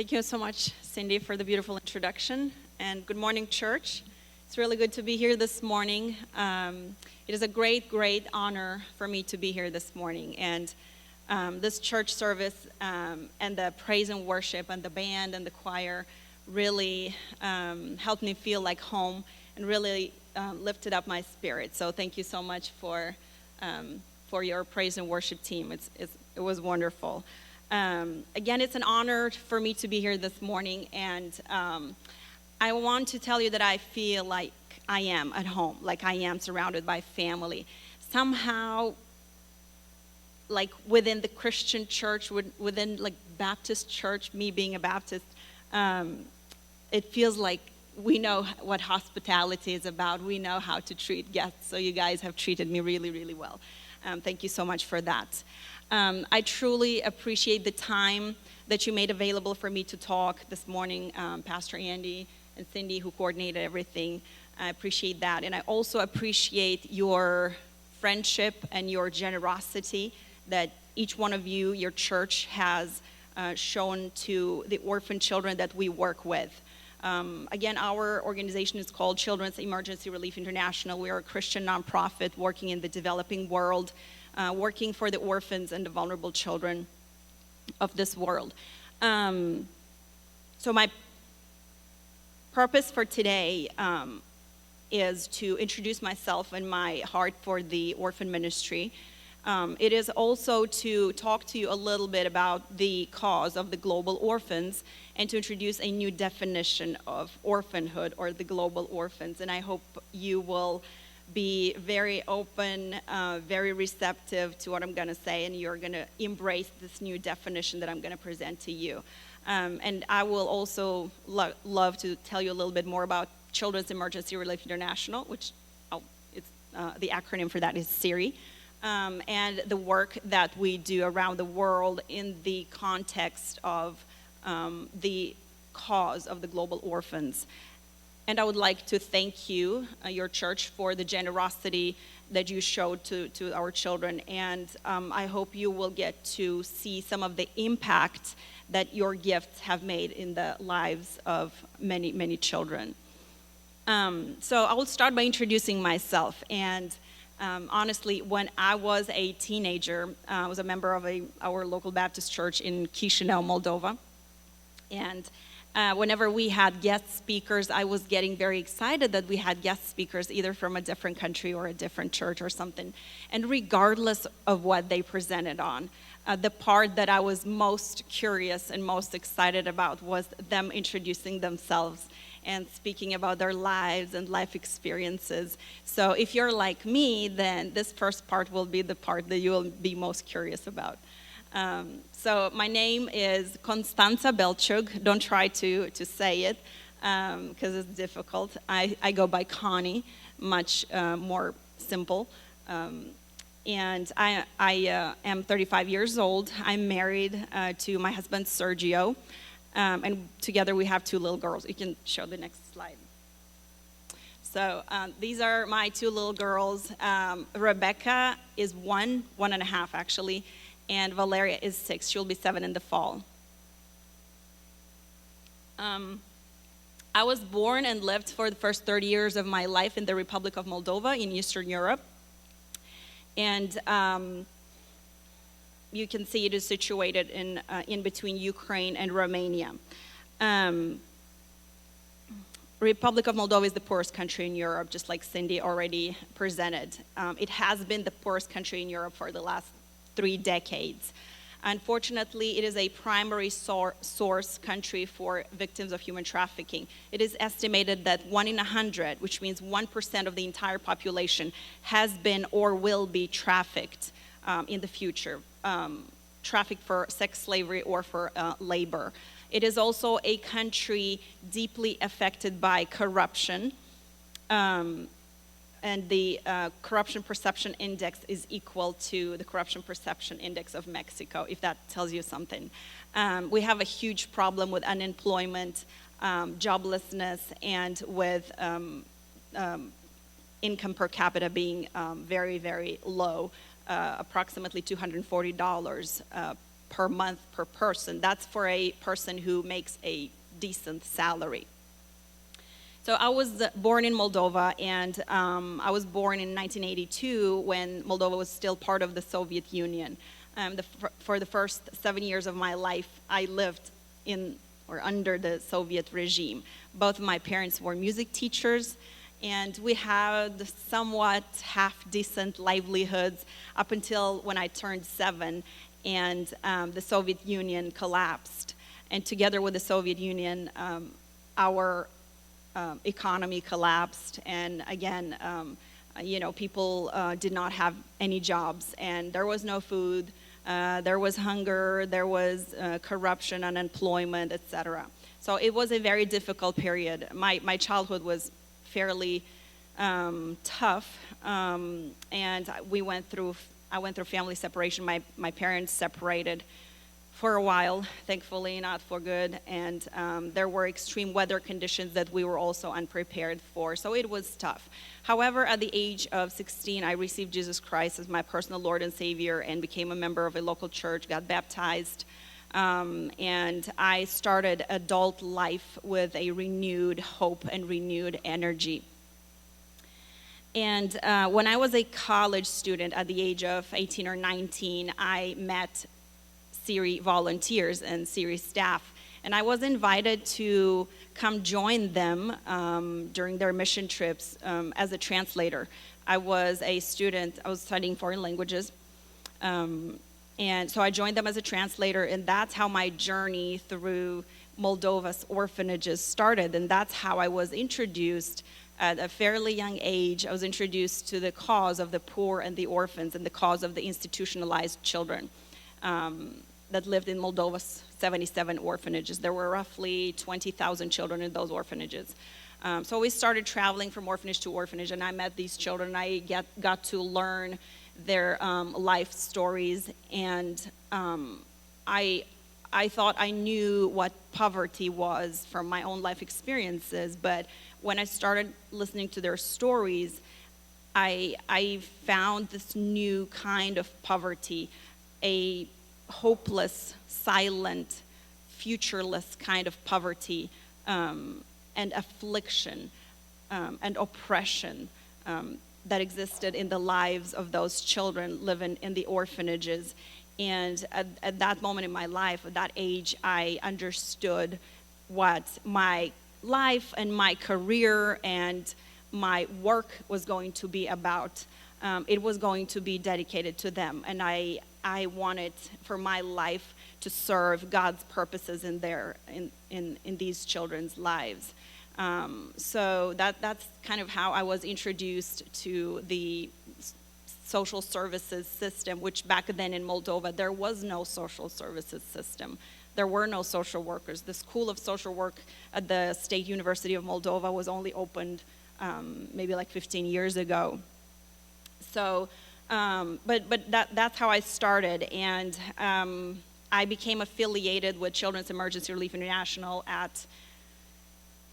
Thank you so much, Cindy, for the beautiful introduction. And good morning, church. It's really good to be here this morning. It is a great honor for me to be here this morning. And this church service and the praise and worship and the band and the choir really helped me feel like home and really lifted up my spirit. So thank you so much for your praise and worship team. It was wonderful. Again, it's an honor for me to be here this morning, and I want to tell you that I feel like I am at home, like I am surrounded by family. Somehow, like within the Christian church, within like Baptist church, me being a Baptist, it feels like we know what hospitality is about. We know how to treat guests, so you guys have treated me really well. Thank you so much for that. I truly appreciate the time that you made available for me to talk this morning, Pastor Andy and Cindy, who coordinated everything. I appreciate that. And I also appreciate your friendship and your generosity that each one of you, your church, has shown to the orphan children that we work with. Again, our organization is called Children's Emergency Relief International. We are a Christian nonprofit working in the developing world, working for the orphans and the vulnerable children of this world. So my purpose for today is to introduce myself and my heart for the orphan ministry. It is also to talk to you a little bit about the cause of the global orphans and to introduce a new definition of orphanhood or the global orphans. And I hope you will be very open, very receptive to what I'm going to say, and you're going to embrace this new definition that I'm going to present to you. And I will also love to tell you a little bit more about Children's Emergency Relief International, which the acronym for that is CERI, and the work that we do around the world in the context of the cause of the global orphans. And I would like to thank you, your church, for the generosity that you showed to our children. And I hope you will get to see some of the impact that your gifts have made in the lives of many children. So I will start by introducing myself. And honestly, when I was a teenager, I was a member of our local Baptist church in Chisinau, Moldova. And whenever we had guest speakers, I was getting very excited that we had guest speakers either from a different country or a different church or something. And regardless of what they presented on, the part that I was most curious and most excited about was them introducing themselves and speaking about their lives and life experiences. So if you're like me, then this first part will be the part that you will be most curious about. So my name is Connie Belciug. Don't try to say it because it's difficult. I go by Connie, much more simple. And I am 35 years old. I'm married to my husband, Sergio. And together we have 2 little girls. You can show the next slide. So these are my 2 little girls. Rebecca is 1.5 actually. And Valeria is 6. She'll be 7 in the fall. I was born and lived for the first 30 years of my life in the Republic of Moldova in Eastern Europe. And you can see it is situated in between Ukraine and Romania. Republic of Moldova is the poorest country in Europe, just like Cindy already presented. It has been the poorest country in Europe for the last 3 decades. Unfortunately, it is a primary source country for victims of human trafficking. It is estimated that 1 in 100, which means 1% of the entire population, has been or will be trafficked in the future, trafficked for sex slavery or for labor. It is also a country deeply affected by corruption. And the corruption perception index is equal to the corruption perception index of Mexico, if that tells you something. We have a huge problem with unemployment, joblessness, and with income per capita being very low, approximately $240 per month per person. That's for a person who makes a decent salary. So I was born in Moldova, and I was born in 1982 when Moldova was still part of the Soviet Union. For the first 7 years of my life, I lived in or under the Soviet regime. Both of my parents were music teachers, and we had somewhat half-decent livelihoods up until when I turned 7, and the Soviet Union collapsed. And together with the Soviet Union, our economy collapsed, and again, people did not have any jobs, and there was no food, there was hunger, there was corruption, unemployment, etc. So it was a very difficult period. My childhood was fairly tough, and I went through family separation. My parents separated for a while, thankfully not for good, and there were extreme weather conditions that we were also unprepared for, so it was tough. However, at the age of 16, I received Jesus Christ as my personal Lord and Savior and became a member of a local church, got baptized, and I started adult life with a renewed hope and renewed energy. And when I was a college student at the age of 18 or 19, I met CERI volunteers and CERI staff, and I was invited to come join them during their mission trips as a translator. I was a student, I was studying foreign languages, and so I joined them as a translator, and that's how my journey through Moldova's orphanages started, and that's how I was introduced at a fairly young age. I was introduced to the cause of the poor and the orphans and the cause of the institutionalized children that lived in Moldova's 77 orphanages. There were roughly 20,000 children in those orphanages. So we started traveling from orphanage to orphanage, and I met these children. I got to learn their life stories, and I thought I knew what poverty was from my own life experiences, but when I started listening to their stories, I found this new kind of poverty, a hopeless, silent, futureless kind of poverty and affliction and oppression that existed in the lives of those children living in the orphanages. And at that moment in my life, at that age, I understood what my life and my career and my work was going to be about. It was going to be dedicated to them, and I wanted for my life to serve God's purposes in these children's lives. So that's kind of how I was introduced to the social services system, which back then in Moldova, there was no social services system. There were no social workers. The School of Social Work at the State University of Moldova was only opened maybe like 15 years ago. So, but that's how I started, and I became affiliated with Children's Emergency Relief International at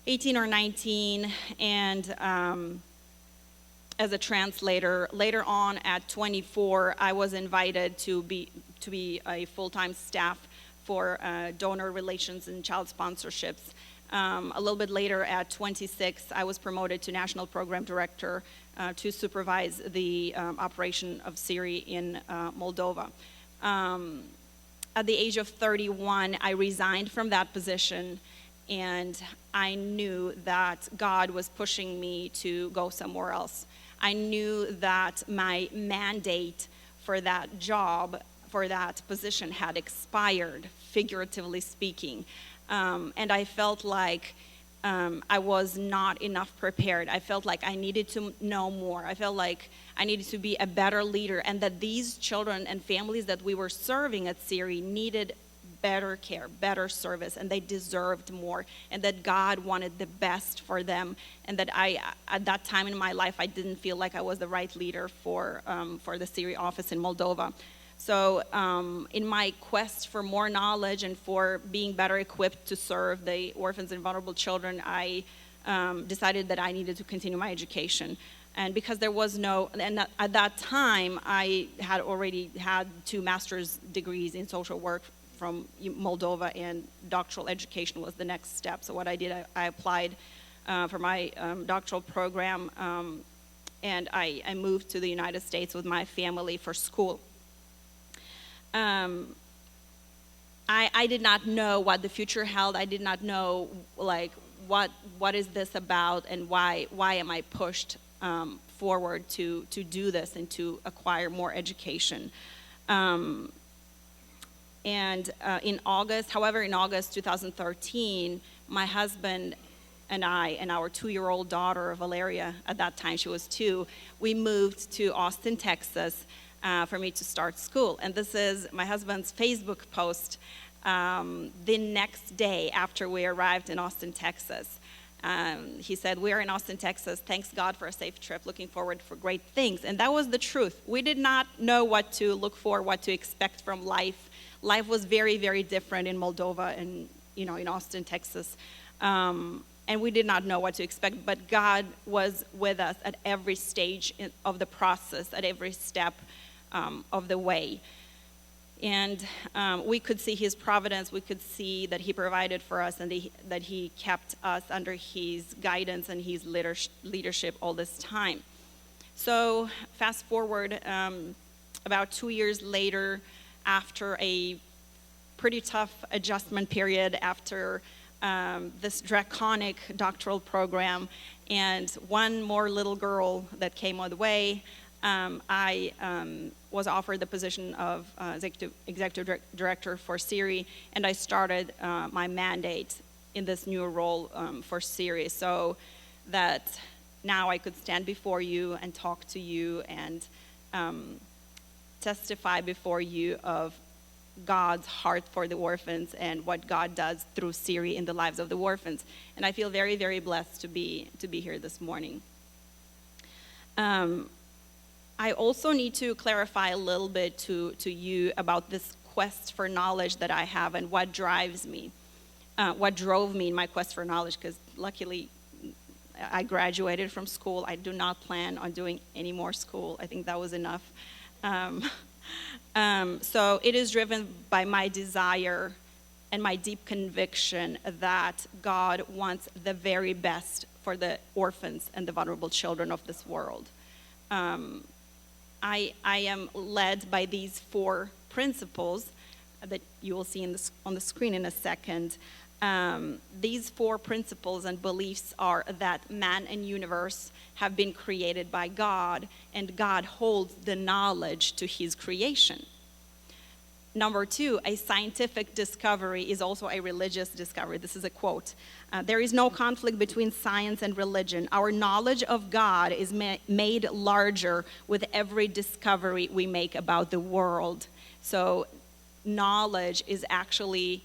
18 or 19, and as a translator. Later on, at 24, I was invited to be a full-time staff for donor relations and child sponsorships. A little bit later, at 26, I was promoted to National Program Director to supervise the operation of CERI in Moldova. At the age of 31, I resigned from that position, and I knew that God was pushing me to go somewhere else. I knew that my mandate for that job, for that position, had expired, figuratively speaking. And I felt like I was not enough prepared. I felt like I needed to know more. I felt like I needed to be a better leader, and that these children and families that we were serving at CERI needed better care, better service, and they deserved more, and that God wanted the best for them, and that at that time in my life, I didn't feel like I was the right leader for the CERI office in Moldova. So in my quest for more knowledge and for being better equipped to serve the orphans and vulnerable children, I decided that I needed to continue my education. And because there was no, and at that time, I had already had 2 master's degrees in social work from Moldova, and doctoral education was the next step. So what I did, I applied for my doctoral program, and I moved to the United States with my family for school. I did not know what the future held. I did not know, like, what is this about, and why am I pushed forward to do this and to acquire more education. In August 2013, my husband and I and our 2-year-old daughter, Valeria, at that time she was 2, we moved to Austin, Texas, for me to start school. And this is my husband's Facebook post the next day after we arrived in Austin, Texas. He said, "We are in Austin, Texas. Thanks God for a safe trip. Looking forward for great things." And that was the truth. We did not know what to look for, what to expect from life. Life was very, very different in Moldova and, in Austin, Texas. And we did not know what to expect, but God was with us at every stage of the process, at every step of the way. And we could see his providence. We could see that he provided for us, and that he kept us under his guidance and his leadership all this time. So fast forward about 2 years later, after a pretty tough adjustment period, after this draconic doctoral program, and one more little girl that came on the way, I was offered the position of executive director for CERI, and I started my mandate in this new role for CERI, so that now I could stand before you and talk to you and testify before you of God's heart for the orphans and what God does through CERI in the lives of the orphans. And I feel very, very blessed to be here this morning. I also need to clarify a little bit to you about this quest for knowledge that I have and what drives me, what drove me in my quest for knowledge, because luckily I graduated from school. I do not plan on doing any more school. I think that was enough. So it is driven by my desire and my deep conviction that God wants the very best for the orphans and the vulnerable children of this world. I am led by these 4 principles that you will see on the screen in a second. These 4 principles and beliefs are that man and universe have been created by God, and God holds the knowledge to his creation. Number 2, a scientific discovery is also a religious discovery. This is a quote. There is no conflict between science and religion. Our knowledge of God is made larger with every discovery we make about the world. So knowledge is actually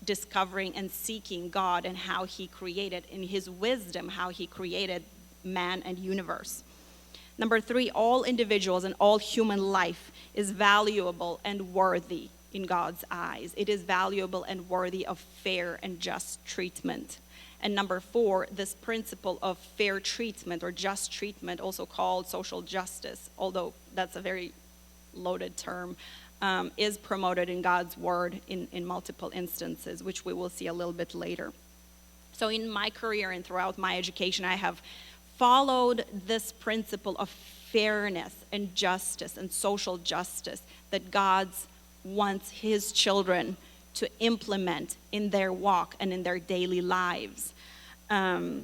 discovering and seeking God and how he created, in his wisdom, how he created man and universe. Number 3, all individuals and all human life is valuable and worthy in God's eyes. It is valuable and worthy of fair and just treatment. And number 4, this principle of fair treatment or just treatment, also called social justice, although that's a very loaded term, is promoted in God's word in multiple instances, which we will see a little bit later. So in my career and throughout my education, I have followed this principle of fairness and justice and social justice that God wants his children to implement in their walk and in their daily lives. That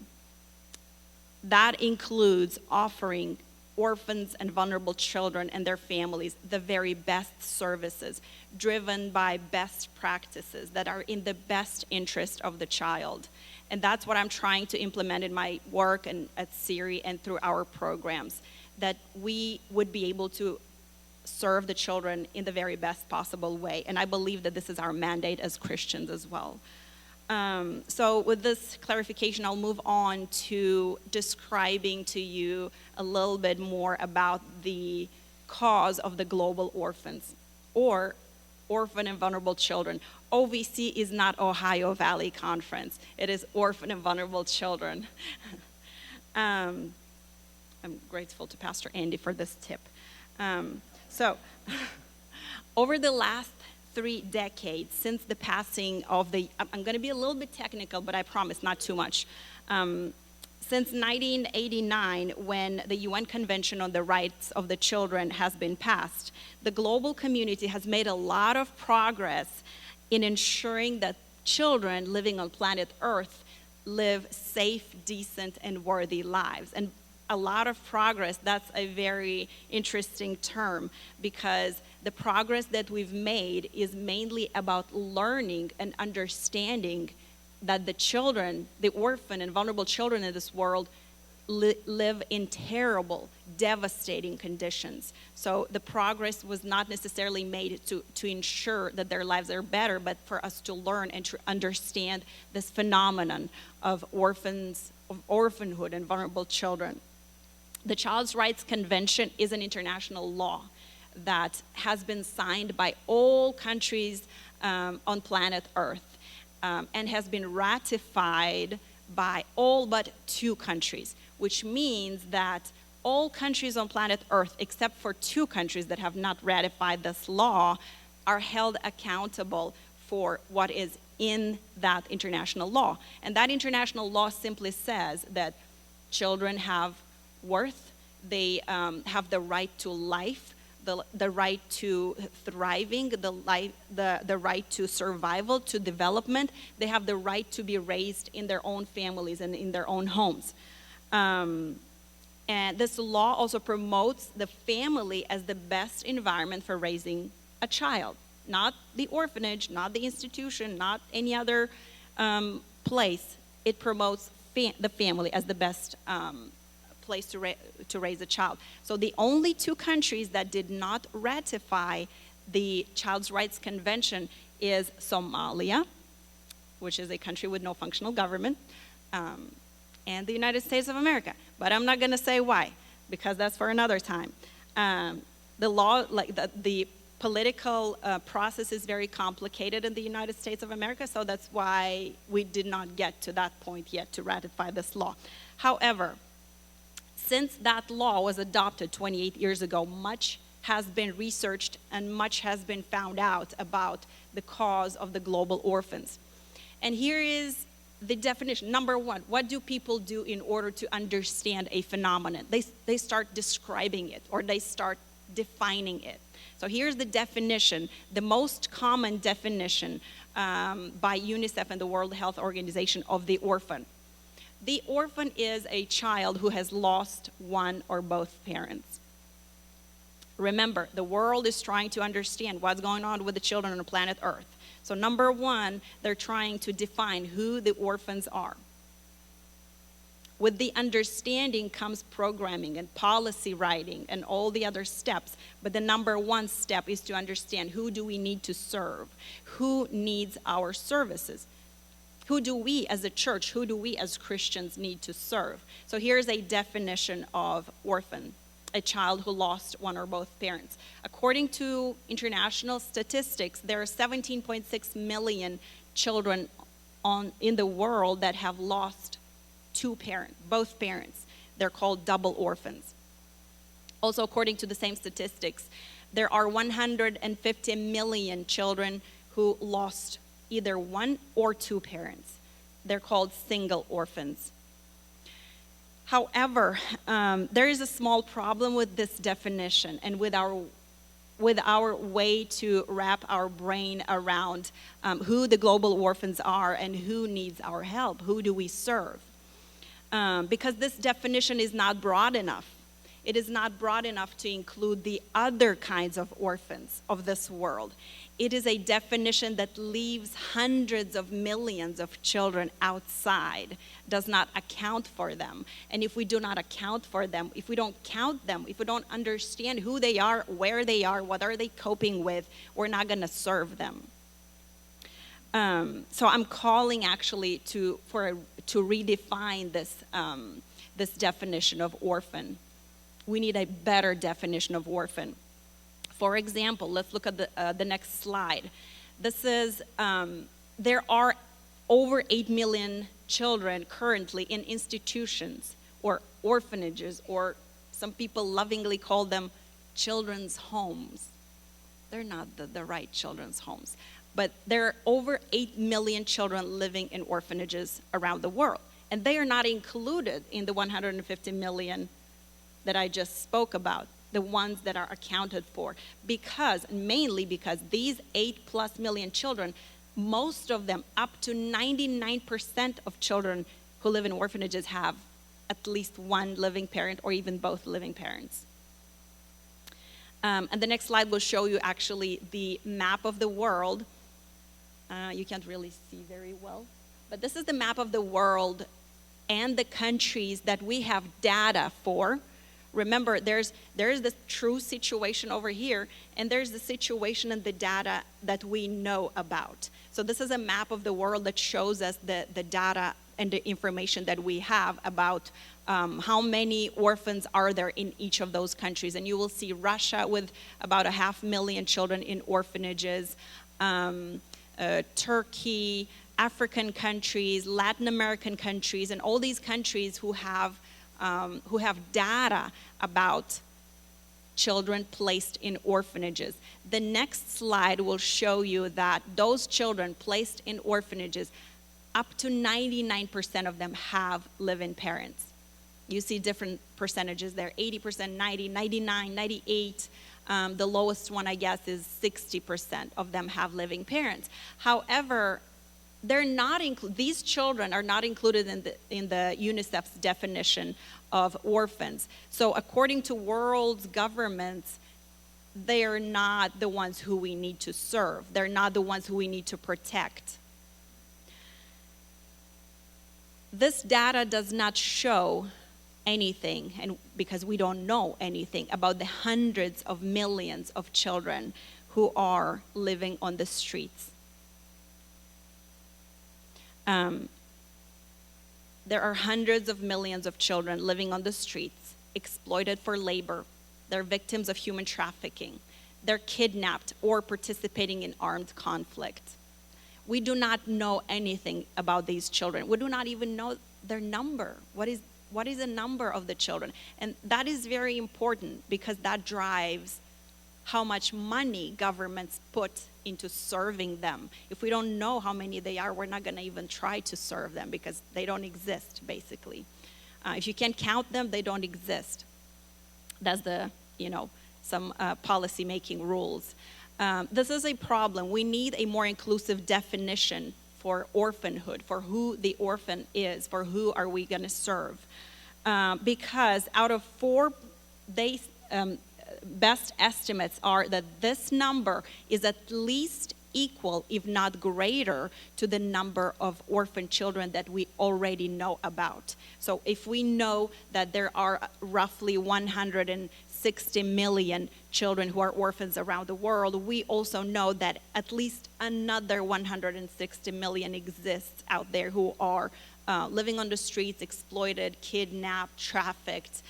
includes offering orphans and vulnerable children and their families the very best services, driven by best practices that are in the best interest of the child. And that's what I'm trying to implement in my work and at CERI and through our programs, that we would be able to serve the children in the very best possible way. And I believe that this is our mandate as Christians as well. So with this clarification, I'll move on to describing to you a little bit more about the cause of the global orphans, or orphan and vulnerable children. OVC is not Ohio Valley Conference. It is orphan and vulnerable children. I'm grateful to Pastor Andy for this tip. So, over the last 3 decades, since the passing of I'm going to be a little bit technical, but I promise not too much. Since 1989, when the UN Convention on the Rights of the Children has been passed, the global community has made a lot of progress in ensuring that children living on planet Earth live safe, decent, and worthy lives. And a lot of progress, that's a very interesting term, because the progress that we've made is mainly about learning and understanding that the children, the orphan and vulnerable children in this world live in terrible, devastating conditions. So the progress was not necessarily made to ensure that their lives are better, but for us to learn and to understand this phenomenon of orphanhood and vulnerable children. The Child's Rights Convention is an international law that has been signed by all countries on planet Earth and has been ratified by all but 2 countries, which means that all countries on planet Earth, except for 2 countries that have not ratified this law, are held accountable for what is in that international law. And that international law simply says that children have worth, they have the right to life, the right to thriving, the right to survival, to development. They have the right to be raised in their own families and in their own homes. And this law also promotes the family as the best environment for raising a child. Not the orphanage, not the institution, not any other place. It promotes the family as the best place to raise a child. So the only 2 countries that did not ratify the Child's Rights Convention is Somalia, which is a country with no functional government, and the United States of America. But I'm not going to say why, because that's for another time. The law, like the political process is very complicated in the United States of America, so that's why we did not get to that point yet to ratify this law. However, since that law was adopted 28 years ago, much has been researched and much has been found out about the cause of the global orphans. And here is the definition. Number 1, what do people do in order to understand a phenomenon? They start describing it, or they start defining it. So here's the definition, the most common definition by UNICEF and the World Health Organization of the orphan. The orphan is a child who has lost one or both parents. Remember, the world is trying to understand what's going on with the children on planet Earth. So number 1, they're trying to define who the orphans are. With the understanding comes programming and policy writing and all the other steps. But the number 1 step is to understand, who do we need to serve? Who needs our services? Who do we as a church, who do we as Christians need to serve? So here's a definition of orphan, a child who lost one or both parents. According to international statistics, there are 17.6 million children in the world that have lost both parents. They're called double orphans. Also, according to the same statistics, there are 150 million children who lost either 1 or 2 parents. They're called single orphans. However, there is a small problem with this definition and with our way to wrap our brain around who the global orphans are and who needs our help, who do we serve. Because this definition is not broad enough. It is not broad enough to include the other kinds of orphans of this world. It is a definition that leaves hundreds of millions of children outside, does not account for them. And if we do not account for them, if we don't count them, if we don't understand who they are, where they are, what are they coping with, we're not going to serve them. So I'm calling actually to redefine this definition of orphan. We need a better definition of orphan. For example, let's look at the next slide. This is, there are over 8 million children currently in institutions or orphanages or Some people lovingly call them children's homes. They're not the right children's homes. But there are over 8 million children living in orphanages around the world. And they are not included in the 150 million that I just spoke about, the ones that are accounted for. Mainly because these 8+ million children, most of them, up to 99% of children who live in orphanages have at least one living parent or even both living parents. And the next slide will show you actually the map of the world. You can't really see very well, but this is the map of the world and the countries that we have data for. Remember, there's the true situation over here, and there's the situation and the data that we know about. So this is a map of the world that shows us the data and the information that we have about how many orphans are there in each of those countries. And you will see Russia with about 500,000 children in orphanages, Turkey, African countries, Latin American countries, and all these countries who have data about children placed in orphanages. The next slide will show you that those children placed in orphanages, up to 99% of them have live-in parents. You see different percentages there, 80%, 90, 99, 98. The lowest one, I guess, is 60% of them have living parents. However, these children are not included in the UNICEF's definition of orphans. So according to world governments, they are not the ones who we need to serve. They're not the ones who we need to protect. This data does not show anything, and because we don't know anything about the hundreds of millions of children who are living on the streets. There are hundreds of millions of children living on the streets, exploited for labor. They're victims of human trafficking. They're kidnapped or participating in armed conflict. We do not know anything about these children. We do not even know their number. What is the number of the children? And that is very important because that drives how much money governments put into serving them. If we don't know how many they are, we're not going to even try to serve them because they don't exist, basically. If you can't count them, they don't exist. That's some policy-making rules. This is a problem. We need a more inclusive definition for orphanhood, for who the orphan is, for who are we going to serve. Because out of best estimates are that this number is at least equal, if not greater, to the number of orphan children that we already know about. So if we know that there are roughly 160 million children who are orphans around the world, we also know that at least another 160 million exists out there who are living on the streets, exploited, kidnapped, trafficked,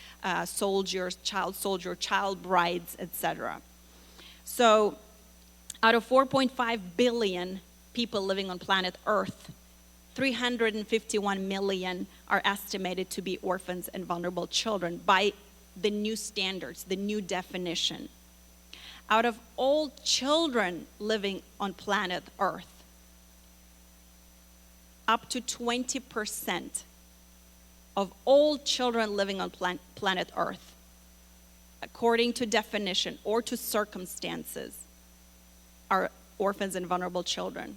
soldiers, child brides, etc. So out of 4.5 billion people living on planet Earth, 351 million are estimated to be orphans and vulnerable children by the new standards, the new definition. Out of all children living on planet Earth, up to 20% of all children living on planet Earth, according to definition or to circumstances, are orphans and vulnerable children.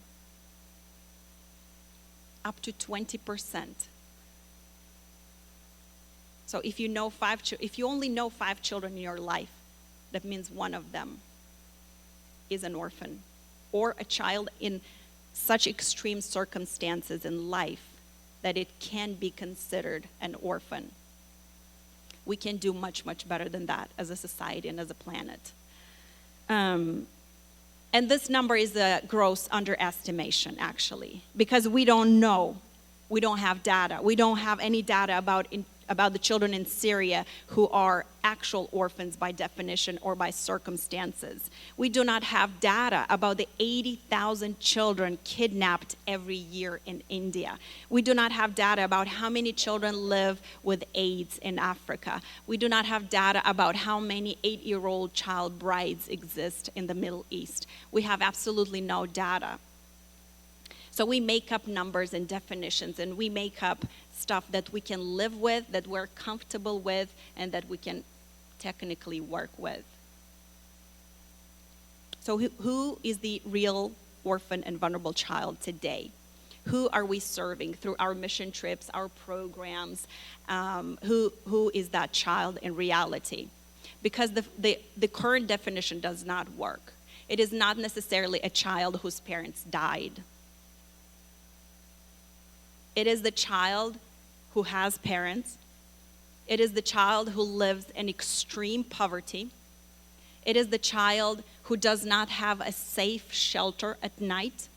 Up to 20%. So if you only know 5 children in your life, that means one of them is an orphan or a child in such extreme circumstances in life that it can be considered an orphan. We can do much, much better than that as a society and as a planet. And this number is a gross underestimation, actually, because we don't know. We don't have data. We don't have any data about about the children in Syria who are actual orphans by definition or by circumstances. We do not have data about the 80,000 children kidnapped every year in India. We do not have data about how many children live with AIDS in Africa. We do not have data about how many 8-year-old child brides exist in the Middle East. We have absolutely no data. So we make up numbers and definitions, and we make up stuff that we can live with, that we're comfortable with, and that we can technically work with. So who is the real orphan and vulnerable child today? Who are we serving through our mission trips, our programs? Who is that child in reality? Because the current definition does not work. It is not necessarily a child whose parents died. It is the child who has parents. It is the child who lives in extreme poverty. It is the child who does not have a safe shelter at night.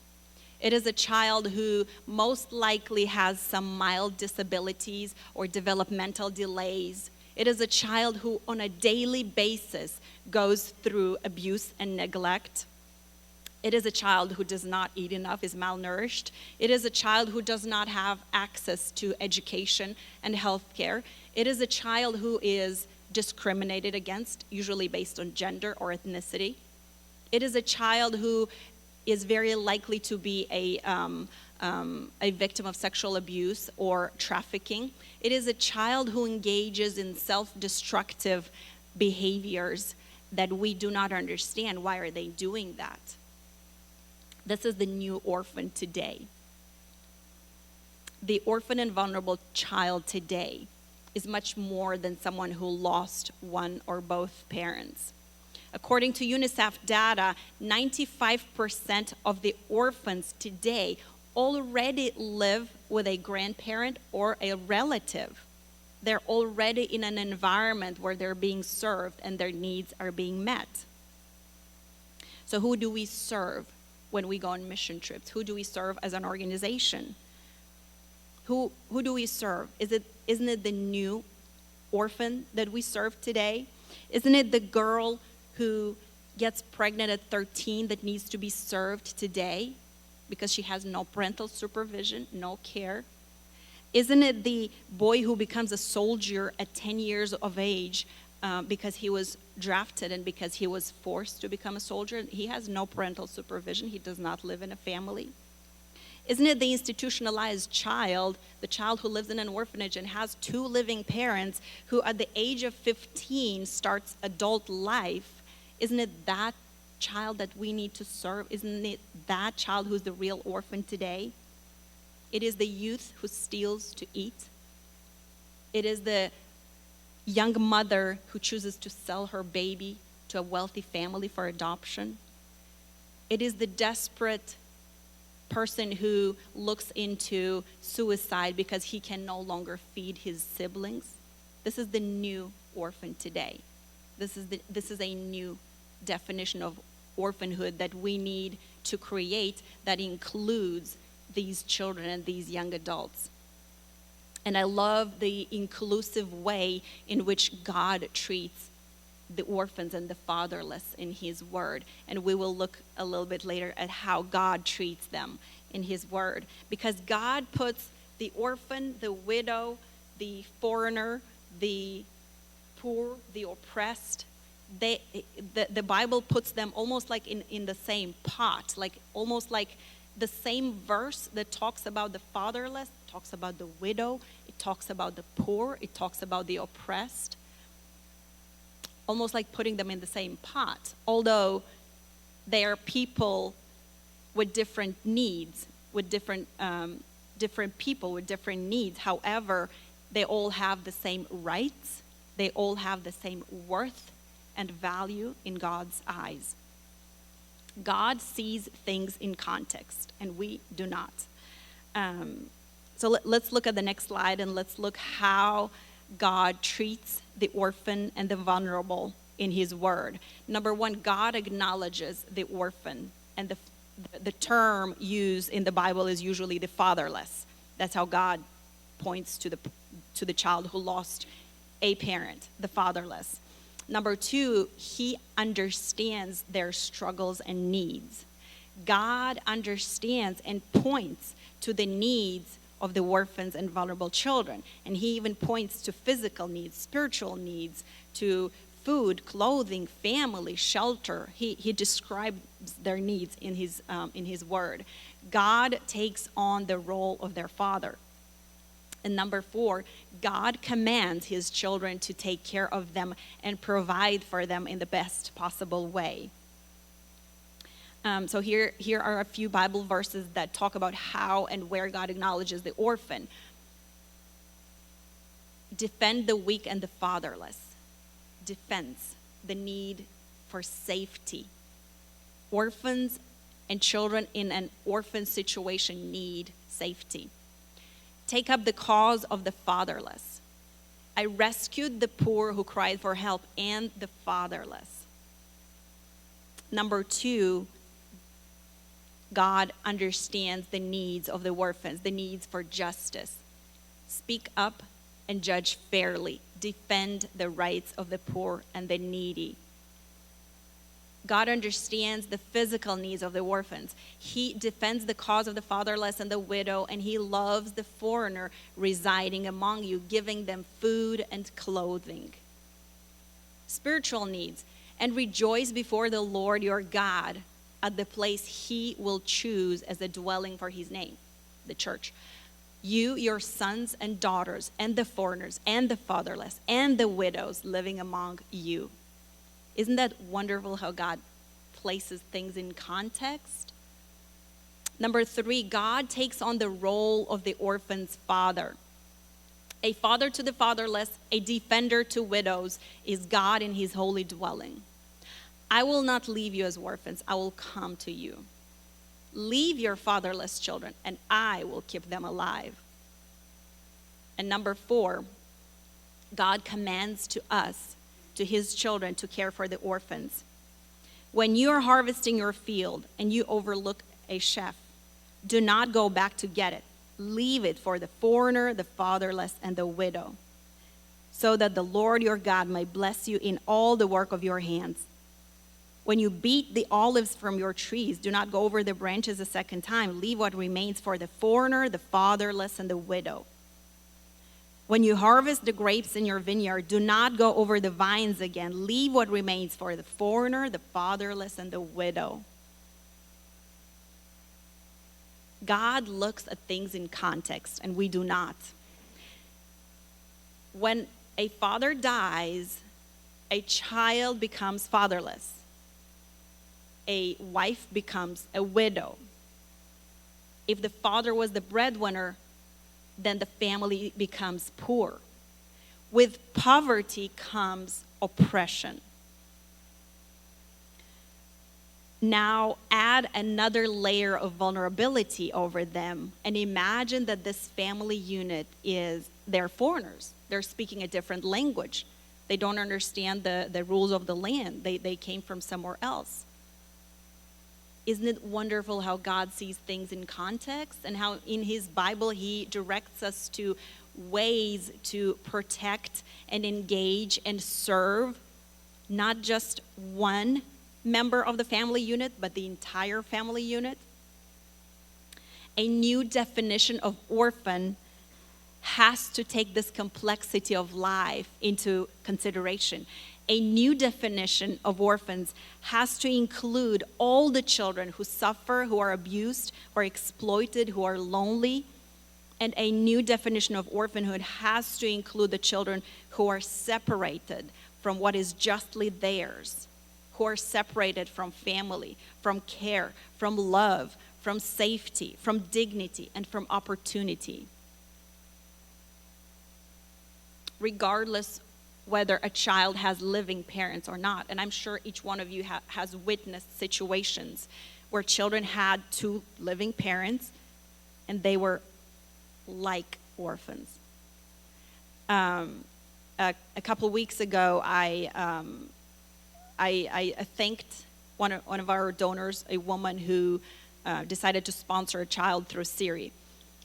It is a child who most likely has some mild disabilities or developmental delays. It is a child who on a daily basis goes through abuse and neglect. It is a child who does not eat enough, is malnourished. It is a child who does not have access to education and health care. It is a child who is discriminated against, usually based on gender or ethnicity. It is a child who is very likely to be a victim of sexual abuse or trafficking. It is a child who engages in self-destructive behaviors that we do not understand. Why are they doing that? This is the new orphan today. The orphan and vulnerable child today is much more than someone who lost one or both parents. According to UNICEF data, 95% of the orphans today already live with a grandparent or a relative. They're already in an environment where they're being served and their needs are being met. So who do we serve when we go on mission trips? Who do we serve as an organization? Who do we serve? Isn't it the new orphan that we serve today? Isn't it the girl who gets pregnant at 13 that needs to be served today because she has no parental supervision, no care? Isn't it the boy who becomes a soldier at 10 years of age because he was drafted and because he was forced to become a soldier? He has no parental supervision. He does not live in a family. Isn't it the institutionalized child, the child who lives in an orphanage and has 2 living parents who at the age of 15 starts adult life? Isn't it that child that we need to serve? Isn't it that child who's the real orphan today? It is the youth who steals to eat. It is the young mother who chooses to sell her baby to a wealthy family for adoption. It is the desperate person who looks into suicide because he can no longer feed his siblings. This is the new orphan today. This is a new definition of orphanhood that we need to create that includes these children and these young adults. And I love the inclusive way in which God treats the orphans and the fatherless in his word. And we will look a little bit later at how God treats them in his word. Because God puts the orphan, the widow, the foreigner, the poor, the oppressed, the Bible puts them almost like in the same pot, like almost like the same verse that talks about the fatherless, talks about the widow, it talks about the poor, it talks about the oppressed, almost like putting them in the same pot, although they are people with different needs, with different people with different needs. However, they all have the same rights, they all have the same worth and value in God's eyes. God sees things in context, and we do not. So let's look at the next slide, and let's look how God treats the orphan and the vulnerable in his word. Number one, God acknowledges the orphan, and the term used in the Bible is usually the fatherless. That's how God points to the child who lost a parent, the fatherless. Number 2, he understands their struggles and needs. God understands and points to the needs of the orphans and vulnerable children. And he even points to physical needs, spiritual needs, to food, clothing, family, shelter. He describes their needs in his word. God takes on the role of their father. And number 4, God commands his children to take care of them and provide for them in the best possible way. So here are a few Bible verses that talk about how and where God acknowledges the orphan. Defend the weak and the fatherless. Defense, the need for safety. Orphans and children in an orphan situation need safety. Take up the cause of the fatherless. I rescued the poor who cried for help and the fatherless. Number 2, God understands the needs of the orphans, the needs for justice. Speak up and judge fairly. Defend the rights of the poor and the needy. God understands the physical needs of the orphans. He defends the cause of the fatherless and the widow, and he loves the foreigner residing among you, giving them food and clothing. Spiritual needs. And rejoice before the Lord your God at the place he will choose as a dwelling for his name, the church. You, your sons and daughters, and the foreigners, and the fatherless, and the widows living among you. Isn't that wonderful how God places things in context? Number 3, God takes on the role of the orphan's father. A father to the fatherless, a defender to widows, is God in his holy dwelling. I will not leave you as orphans, I will come to you. Leave your fatherless children, and I will keep them alive. And number 4, God commands to us, to his children, to care for the orphans. When you are harvesting your field and you overlook a sheaf, do not go back to get it. Leave it for the foreigner, the fatherless, and the widow, so that the Lord your God may bless you in all the work of your hands. When you beat the olives from your trees, do not go over the branches a second time. Leave what remains for the foreigner, the fatherless, and the widow. When you harvest the grapes in your vineyard, do not go over the vines again. Leave what remains for the foreigner, the fatherless, and the widow. God looks at things in context, and we do not. When a father dies, a child becomes fatherless. A wife becomes a widow. If the father was the breadwinner, then the family becomes poor. With poverty comes oppression. Now add another layer of vulnerability over them, and imagine that this family unit they're foreigners. They're speaking a different language. They don't understand the rules of the land. They came from somewhere else. Isn't it wonderful how God sees things in context, and how in his Bible he directs us to ways to protect and engage and serve not just one member of the family unit, but the entire family unit? A new definition of orphan has to take this complexity of life into consideration. A new definition of orphans has to include all the children who suffer, who are abused, who are exploited, who are lonely. And a new definition of orphanhood has to include the children who are separated from what is justly theirs, who are separated from family, from care, from love, from safety, from dignity, and from opportunity. Regardless whether a child has living parents or not. And I'm sure each one of you has witnessed situations where children had 2 living parents and they were like orphans. A couple of weeks ago, I thanked one of our donors, a woman who decided to sponsor a child through CERI.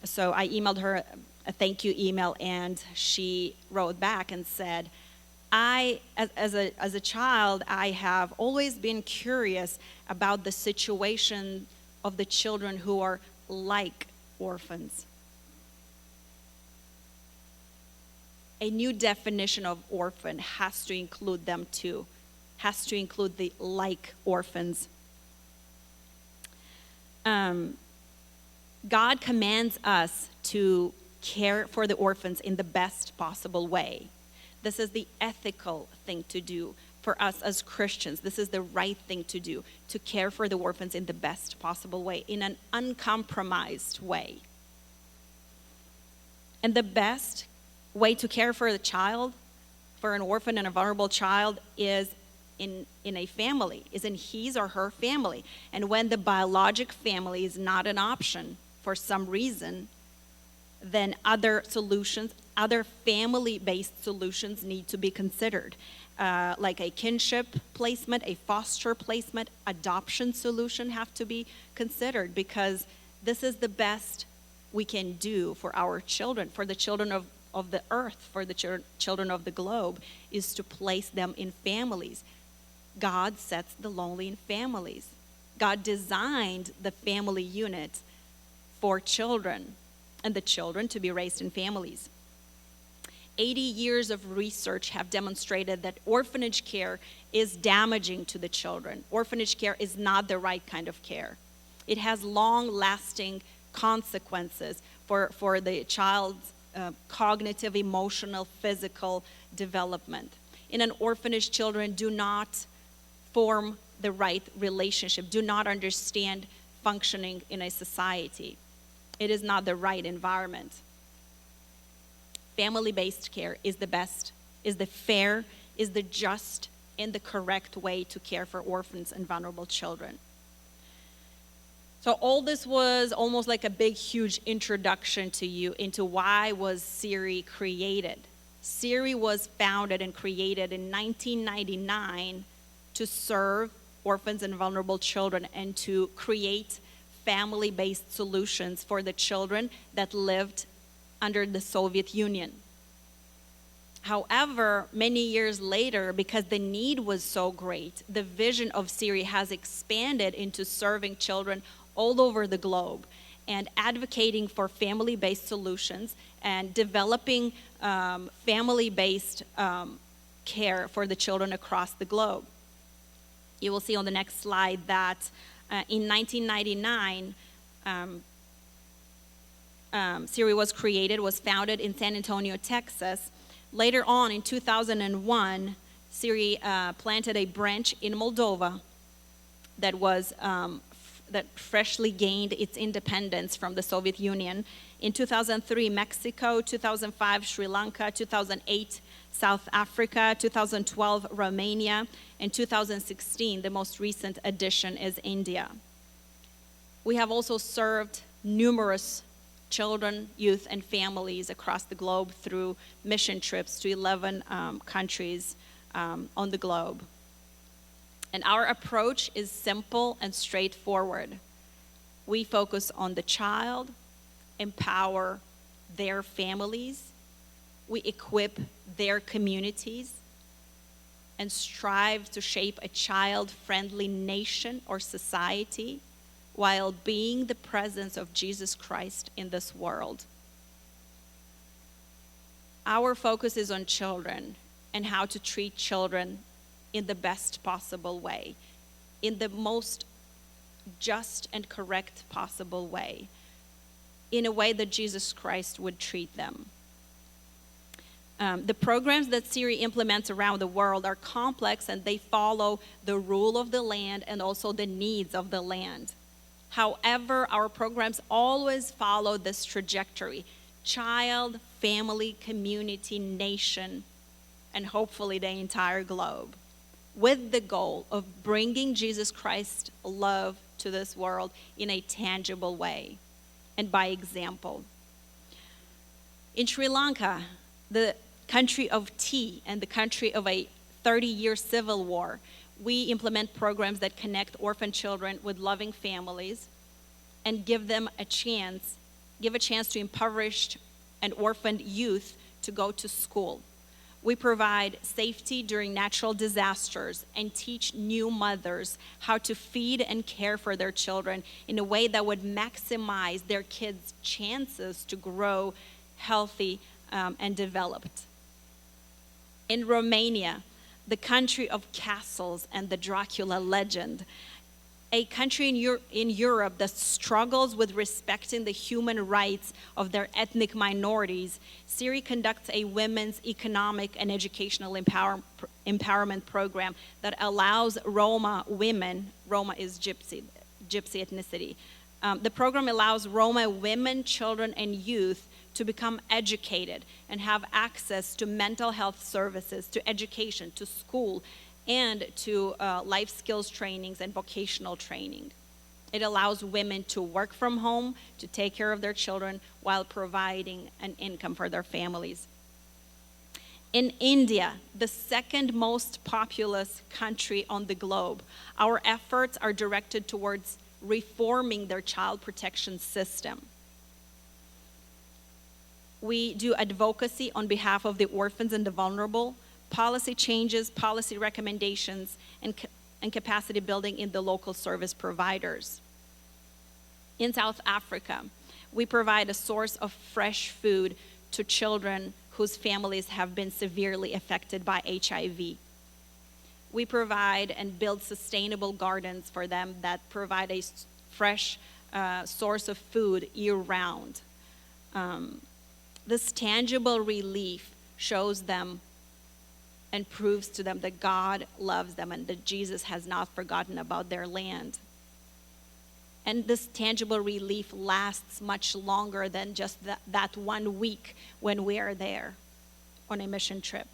So I emailed her a thank you email, and she wrote back and said, as a child, I have always been curious about the situation of the children who are like orphans. A new definition of orphan has to include them too, has to include the like orphans. God commands us to care for the orphans in the best possible way. This is the ethical thing to do for us as Christians. This is the right thing to do, to care for the orphans in the best possible way, in an uncompromised way. And the best way to care for the child, for an orphan and a vulnerable child, is in a family, is in his or her family. And when the biologic family is not an option for some reason, then other solutions, other family-based solutions need to be considered, like a kinship placement, a foster placement, adoption solution have to be considered, because this is the best we can do for our children, for the children of the earth, for the children of the globe, is to place them in families. God sets the lonely in families. God designed the family unit for children, and the children to be raised in families. 80 years of research have demonstrated that orphanage care is damaging to the children. Orphanage care is not the right kind of care. It has long-lasting consequences for the child's cognitive, emotional, physical development. In an orphanage, children do not form the right relationship, do not understand functioning in a society. It is not the right environment. Family-based care is the best, is the fair, is the just, and the correct way to care for orphans and vulnerable children. So all this was almost like a big, huge introduction to you into why was CERI created. CERI was founded and created in 1999 to serve orphans and vulnerable children and to create family-based solutions for the children that lived under the Soviet Union. However, many years later, because the need was so great, the vision of CERI has expanded into serving children all over the globe and advocating for family-based solutions and developing family-based care for the children across the globe. You will see on the next slide that in 1999, CERI was created, was founded in San Antonio, Texas. Later on, in 2001, CERI planted a branch in Moldova that was that freshly gained its independence from the Soviet Union. In 2003, Mexico, 2005, Sri Lanka, 2008, South Africa, 2012, Romania, and 2016, the most recent addition is India. We have also served numerous children, youth, and families across the globe through mission trips to 11 countries on the globe. And our approach is simple and straightforward. We focus on the child, empower their families, we equip their communities, and strive to shape a child-friendly nation or society while being the presence of Jesus Christ in this world. Our focus is on children and how to treat children in the best possible way, in the most just and correct possible way, in a way that Jesus Christ would treat them. The programs that CERI implements around the world are complex, and they follow the rule of the land and also the needs of the land. However, our programs always follow this trajectory: child, family, community, nation, and hopefully the entire globe, with the goal of bringing Jesus Christ's love to this world in a tangible way and by example. In Sri Lanka, the country of tea and the country of a 30-year civil war, we implement programs that connect orphan children with loving families and give a chance to impoverished and orphaned youth to go to school. We provide safety during natural disasters and teach new mothers how to feed and care for their children in a way that would maximize their kids' chances to grow healthy and developed. In Romania, the country of castles and the Dracula legend, a country in Europe that struggles with respecting the human rights of their ethnic minorities, CERI conducts a women's economic and educational empowerment program that allows Roma women, Roma is Gypsy ethnicity. The program allows Roma women, children, and youth to become educated and have access to mental health services, to education, to school, and to life skills trainings and vocational training. It allows women to work from home, to take care of their children while providing an income for their families. In India, the second most populous country on the globe, our efforts are directed towards reforming their child protection system. We do advocacy on behalf of the orphans and the vulnerable, policy changes, policy recommendations, and capacity building in the local service providers. In South Africa, we provide a source of fresh food to children whose families have been severely affected by HIV. We provide and build sustainable gardens for them that provide a fresh source of food year-round. This tangible relief shows them and proves to them that God loves them and that Jesus has not forgotten about their land. And this tangible relief lasts much longer than just that 1 week when we are there on a mission trip.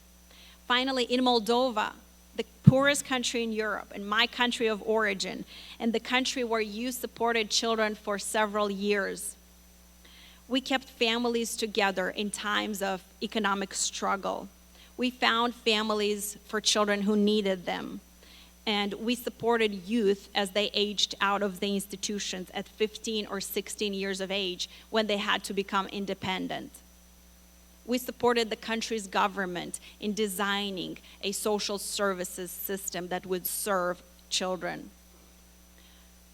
Finally, in Moldova, the poorest country in Europe, and my country of origin, and the country where you supported children for several years, we kept families together in times of economic struggle. We found families for children who needed them, and we supported youth as they aged out of the institutions at 15 or 16 years of age when they had to become independent. We supported the country's government in designing a social services system that would serve children.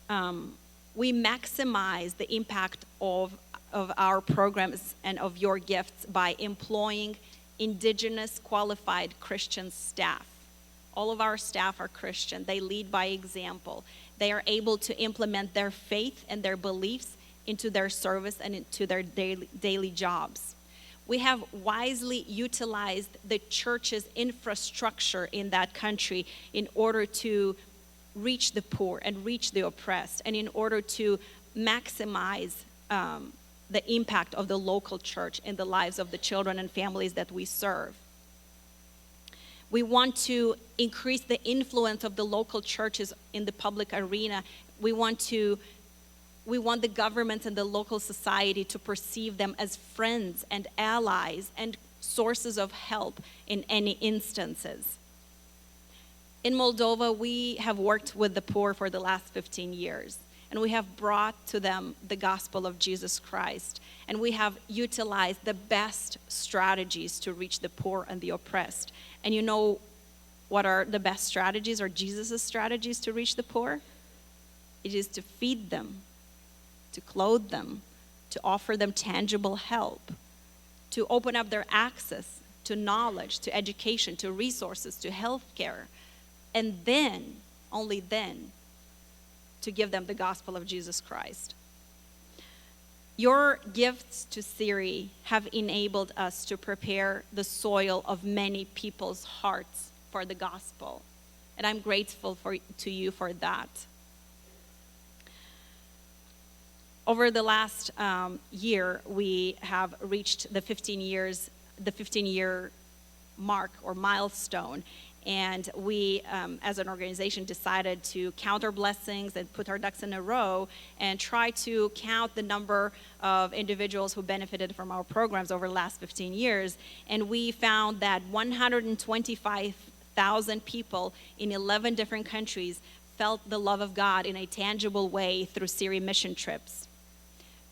We maximize the impact of our programs and of your gifts by employing indigenous qualified Christian staff. All of our staff are Christian. They lead by example. They are able to implement their faith and their beliefs into their service and into their daily jobs. We have wisely utilized the church's infrastructure in that country in order to reach the poor and reach the oppressed, and in order to maximize the impact of the local church in the lives of the children and families that we serve. We want to increase the influence of the local churches in the public arena. We want the governments and the local society to perceive them as friends and allies and sources of help in any instances. In Moldova, we have worked with the poor for the last 15 years. And we have brought to them the gospel of Jesus Christ. And we have utilized the best strategies to reach the poor and the oppressed. And you know what are the best strategies, or Jesus' strategies to reach the poor? It is to feed them, to clothe them, to offer them tangible help, to open up their access to knowledge, to education, to resources, to health care. And then, only then, to give them the gospel of Jesus Christ. Your gifts to CERI have enabled us to prepare the soil of many people's hearts for the gospel. And I'm grateful to you for that. Over the last year, we have reached the 15-year mark or milestone. And we, as an organization, decided to count our blessings and put our ducks in a row and try to count the number of individuals who benefited from our programs over the last 15 years. And we found that 125,000 people in 11 different countries felt the love of God in a tangible way through CERI mission trips.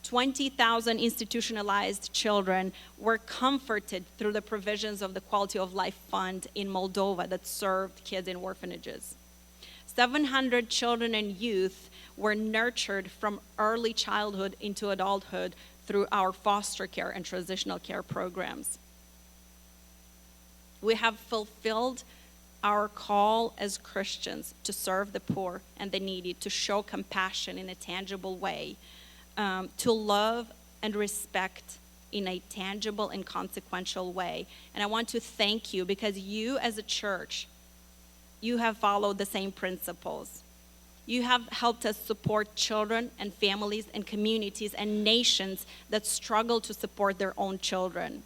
20,000 institutionalized children were comforted through the provisions of the Quality of Life Fund in Moldova that served kids in orphanages. 700 children and youth were nurtured from early childhood into adulthood through our foster care and transitional care programs. We have fulfilled our call as Christians to serve the poor and the needy, to show compassion in a tangible way, to love and respect in a tangible and consequential way. And I want to thank you because you as a church, you have followed the same principles. You have helped us support children and families and communities and nations that struggle to support their own children.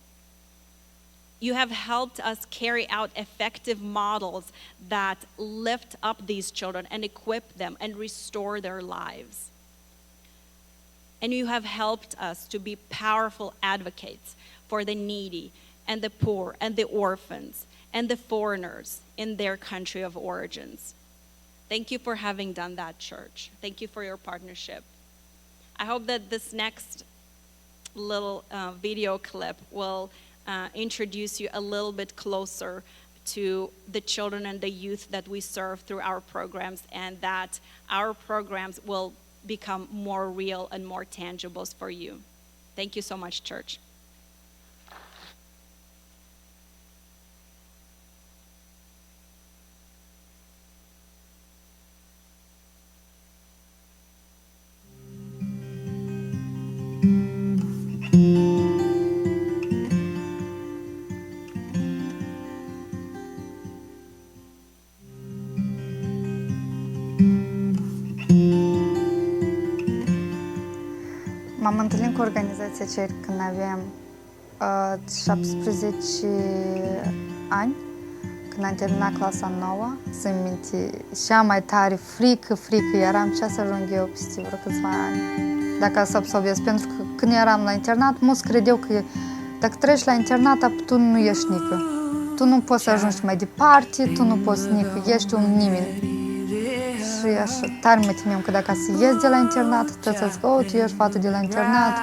You have helped us carry out effective models that lift up these children and equip them and restore their lives. And you have helped us to be powerful advocates for the needy and the poor and the orphans and the foreigners in their country of origins. Thank you for having done that, church. Thank you for your partnership. I hope that this next little video clip will introduce you a little bit closer to the children and the youth that we serve through our programs, and that our programs will become more real and more tangible for you. Thank you so much, church. M-am întâlnit cu organizația CERI când aveam 17 ani, când am terminat clasa 9. Să-mi minte, cea mai tare frică eram ce să ajung eu peste vreo câțiva ani, dacă să absolvez. Pentru că când eram la internat, mulți credeau că dacă treci la internat, tu nu ești nică. Tu nu poți să ajungi mai departe, tu nu poți nică, ești un nimeni. Și așa tare mă temeam că dacă să ies de la internat, tot să zic, tu ești fată de la internat,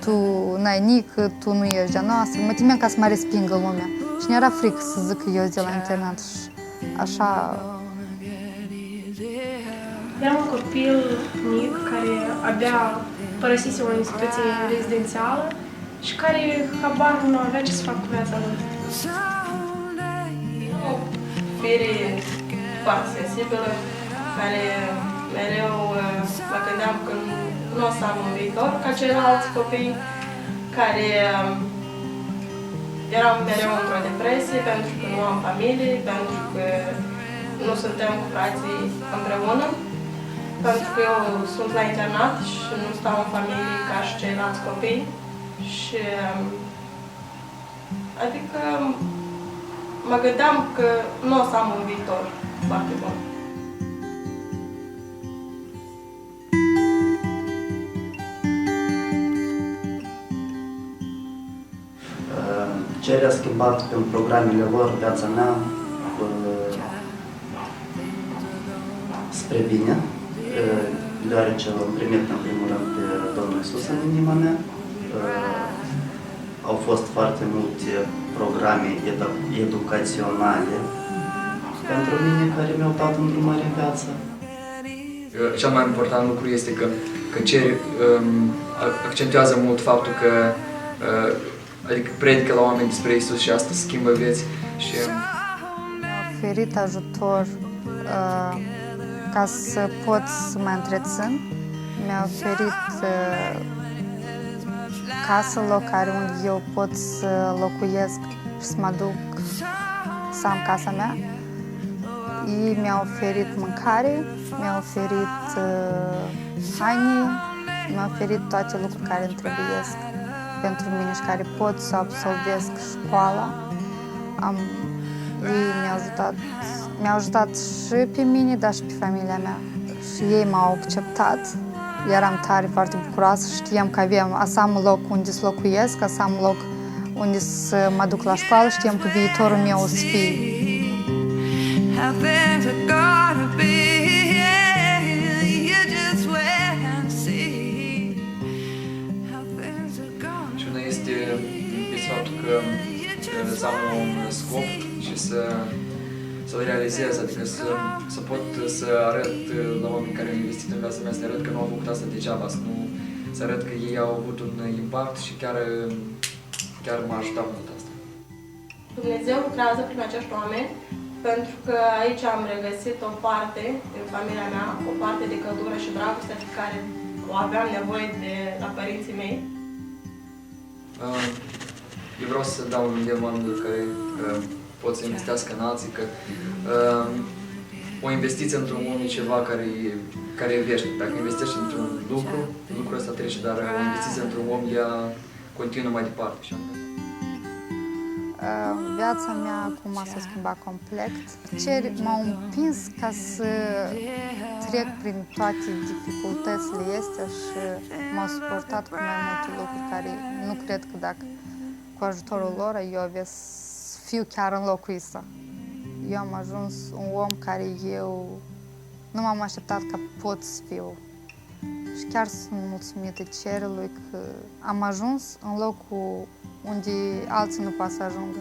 tu n-ai nică, tu nu ești de-a noastră. Mă temeam ca să mă respingă lumea. Și mi-era frică să zic că eu de la internat. Și așa... Eram un copil mic care abia părăsise o instituție rezidențială și care habar nu avea ce să facă cu viața lui. O fire foarte sensibilă, care mereu mă gândeam că nu o să am un viitor ca ceilalți copii, care eram mereu într-o depresie pentru că nu am familie, pentru că nu suntem cu frații împreună, pentru că eu sunt la internat și nu stau în familie ca și ceilalți copii. Și adică mă gândeam că nu o să am un viitor foarte bun. CERI a schimbat prin programele lor viața mea spre bine, deoarece am primit în primul rând pe Domnul Iisus în inima mea. Au fost foarte multe programe educaționale pentru mine care mi-au dat îndrumare în viață. Cel mai important lucru este că CERI accentuează mult faptul că adică predică la oameni despre Iisus și asta schimbă vieți. Și mi-a oferit ajutor ca să pot să mă întrețin. Mi-a oferit casă, locare unde eu pot să locuiesc și să mă duc să am casa mea. Ei mi-au oferit mâncare, mi-au oferit haine, mi-au oferit toate lucruri care îmi trebuiesc pentru mine și care pot să absolvesc școala. Ei mi-au ajutat și pe mine, dar și pe familia mea. Și ei m-au acceptat. Eram tare, foarte bucuroasă. Știam că să am loc unde să locuiesc, să am loc unde să mă duc la școală. Știam că viitorul meu o să fie. să am un scop și să-l realizez, adică să pot să arăt la oameni care au investit în viața mea, să arăt că nu au făcut asta degeaba, să arăt că ei au avut un impact și chiar m-a ajutat mult asta. Dumnezeu lucrează prin acești oameni, pentru că aici am regăsit o parte din familia mea, o parte de căldură și dragoste pe care o aveam nevoie de la părinții mei. Eu vreau să dau un îndemn oamenilor care pot să investească în alții, că o investiție într-un om e ceva care e veșnic. Dacă investești într-un lucru, lucrul ăsta trece, dar o investiție într-un om, ea continuă mai departe. Viața mea acum s-a schimbat complet. CERI m-au împins ca să trec prin toate dificultățile astea și m-au suportat cu mai multe lucruri care nu cred că dacă cu ajutorul lor eu avea să fiu chiar în locul ăsta. Eu am ajuns un om care eu nu m-am așteptat că pot să fiu. Și chiar sunt mulțumită cerului că am ajuns în locul unde alții nu pot să ajungă.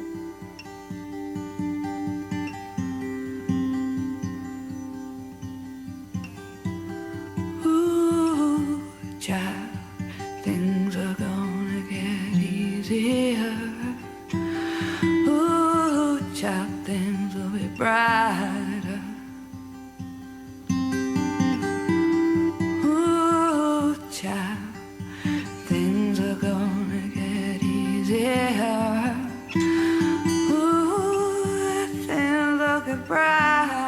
Things are gonna get easier. Ooh, child, things will be brighter. Ooh, child, things are gonna get easier. Ooh, things will get brighter.